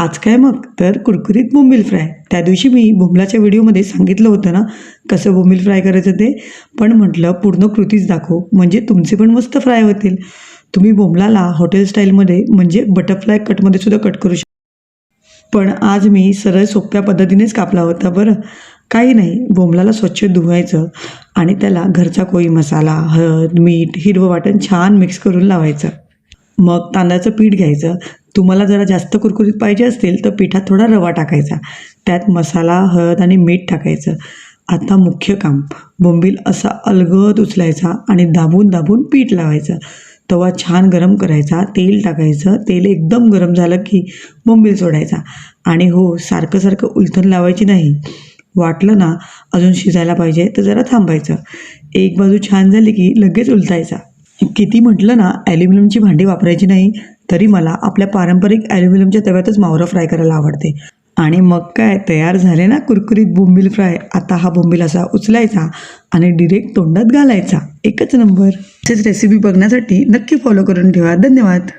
आज काय मग तर कुरकुरीत बोंबील फ्राय. त्या दिवशी मी बोंबलाच्या व्हिडिओमध्ये सांगितलं होतं ना कसं बोंबील फ्राय करायचं ते, पण म्हटलं पूर्ण कृतीच दाखव म्हणजे तुमचे पण मस्त फ्राय होतील. तुम्ही बोंबलाला हॉटेल स्टाईलमध्ये म्हणजे बटरफ्लाय कटमध्ये सुद्धा कट करू शकता. पण आज मी सरळ सोप्या पद्धतीनेच कापला होता बरं. काही नाही, बोंबलाला स्वच्छ धुवायचं आणि त्याला घरचा कोळी मसाला, हळद, मीठ, हिरवं वाटण छान मिक्स करून लावायचं. मग तांदळाचं पीठ घ्यायचं. तुम्हाला जरा जास्त कुरकुरीत पाहिजे असतील तर पिठात थोडा रवा टाकायचा. त्यात मसाला, हळद आणि मीठ टाकायचं. आता मुख्य काम, बोंबील असा अलगद उचलायचा आणि दाबून दाबून पीठ लावायचं. तवा छान गरम करायचा, तेल टाकायचं. तेल एकदम गरम झालं की बोंबील सोडायचा. आणि हो, सारखं सारखं उलथण लावायची नाही. वाटलं ना अजून शिजायला पाहिजे तर जरा थांबायचं. एक बाजू छान झाली की लगेच उलटायचा. किती म्हटलं ना ॲल्युमिनियमची भांडी वापरायची नाही, तरी मला आपल्या पारंपरिक ॲल्युमिनियमच्या तव्यातच मावरं फ्राय करायला आवडते. आणि मग काय तयार झाले ना कुरकुरीत बोंबील फ्राय. आता हा बोंबील असा उचलायचा आणि डिरेक्ट तोंडात घालायचा. एकच नंबर. तसेच रेसिपी बघण्यासाठी नक्की फॉलो करून ठेवा. धन्यवाद.